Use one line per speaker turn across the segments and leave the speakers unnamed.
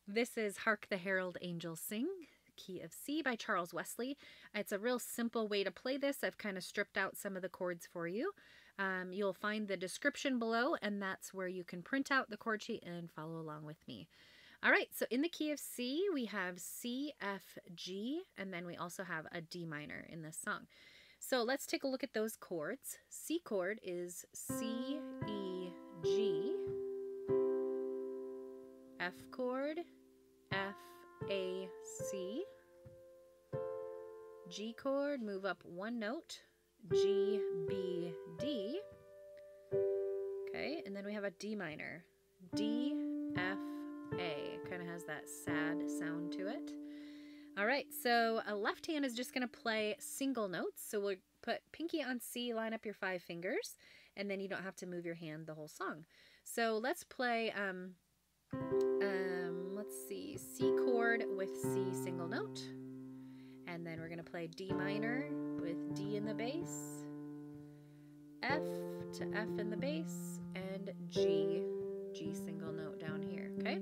This is Hark the Herald Angels Sing, key of C by Charles Wesley. It's a real simple way to play this. I've kind of stripped out some of the chords for you. You'll find the description below, and that's where you can print out the chord sheet and follow along with me. All right, so in the key of C, we have C, F, G, and then we also have a D minor in this song. So let's take a look at those chords. C chord is C, E, G. F chord, F, A, C. G chord, move up one note, G, B, D. Okay, and then we have a D minor, D, F, A. Kind of has that sad sound to it. All right, so a left hand is just going to play single notes. So we'll put pinky on C, line up your 5 fingers, and then you don't have to move your hand the whole song. So let's play, let's see, C chord with C single note. And then we're going to play D minor with D in the bass, F to F in the bass, and G single note down here, okay?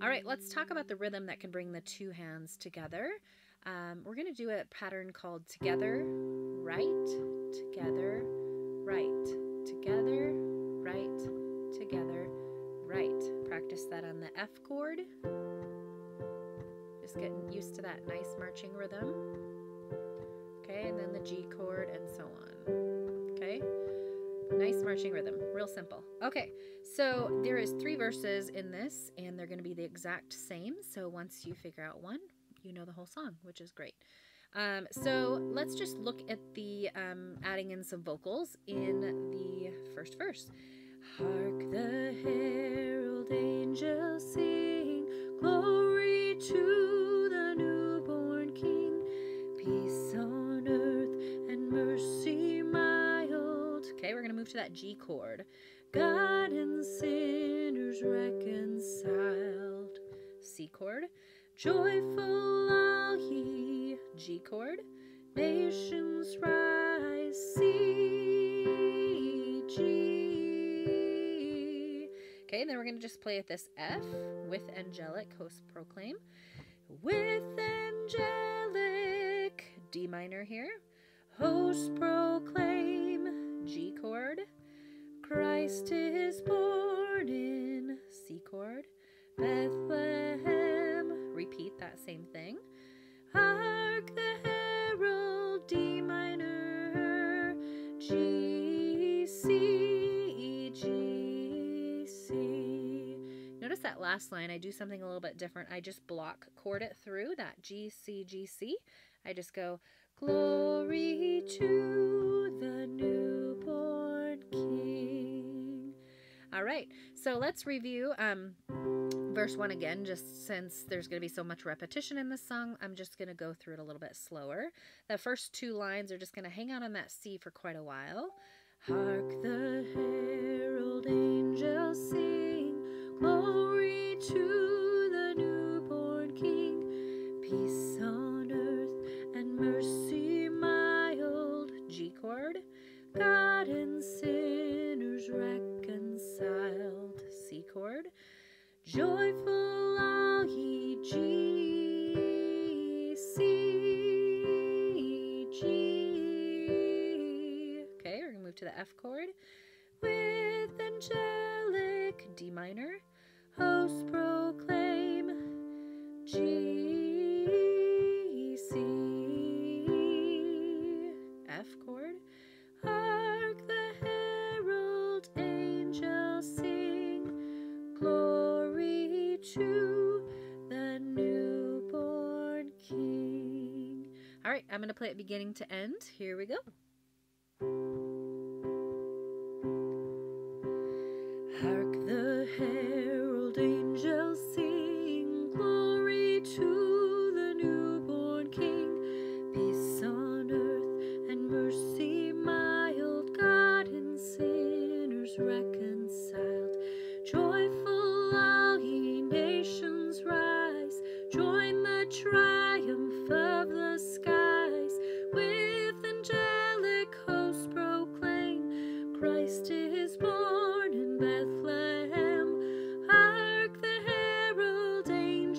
All right, let's talk about the rhythm that can bring the 2 hands together. We're going to do a pattern called together, right, together, right, together, right, together, right. Practice that on the F chord. Just getting used to that nice marching rhythm. Okay, and then the G chord and so on. Okay, nice marching rhythm, real simple. Okay, so there is 3 verses in this, and they're going to be the exact same. So once you figure out one, you know the whole song, which is great. So let's just look at the adding in some vocals in the first verse. Hark the herald angels sing, glory to the newborn King, peace on earth and mercy mild. Okay, we're going to move to that G chord. God and sinners reconciled. C chord. Joyful all ye. G chord. Nations rise. C, G. Okay, and then we're going to just play at this F with angelic, hosts proclaim. With angelic, D minor here. Hosts proclaim, G chord. Christ is born in C chord. Bethlehem, repeat that same thing. Hark the herald, D minor, G, C, G, C. Notice that last line, I do something a little bit different. I just block chord it through that G, C, G, C. I just go, glory to the newborn King. All right, so let's review verse 1 again, just since there's going to be so much repetition in this song. I'm just going to go through it a little bit slower. The first 2 lines are just going to hang out on that C for quite a while. Hark the herald angels sing, glory to the newborn King, peace on earth and mercy mild. G chord. God and sinners reconciled. C chord. Joyful all ye. G, C, G. Okay, we're going to move to the F chord. With angelic, D minor. Hosts proclaim, G, C. F chord. Hark the herald angels sing, glory to the newborn King. All right, I'm going to play it beginning to end. Here we go. Hark the herald angels sing, glory to the newborn King, peace on earth and mercy mild, God and sinners reconciled. Joyful all ye nations rise, join the triumph of the skies, with angelic hosts proclaim, Christ is born in Bethlehem. Hark the herald angels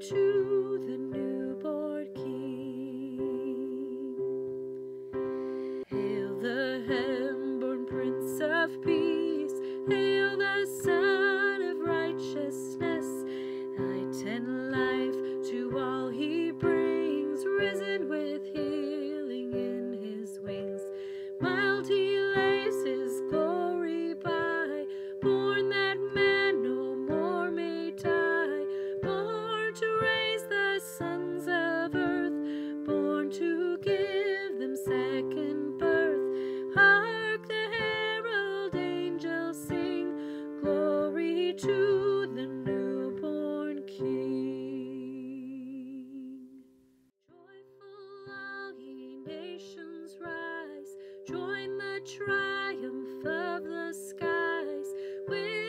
to the newborn King. Hail the heaven-born Prince of Peace, hail the Son of Righteousness, light and life to all he brings, risen with healing in his wings. Mild he lays his glory by, born that man no more may die, born to raise the sons of earth, born to give them second birth. Hark the herald angels sing, glory to the newborn King. Joyful all ye nations rise, join the triumph of the skies, with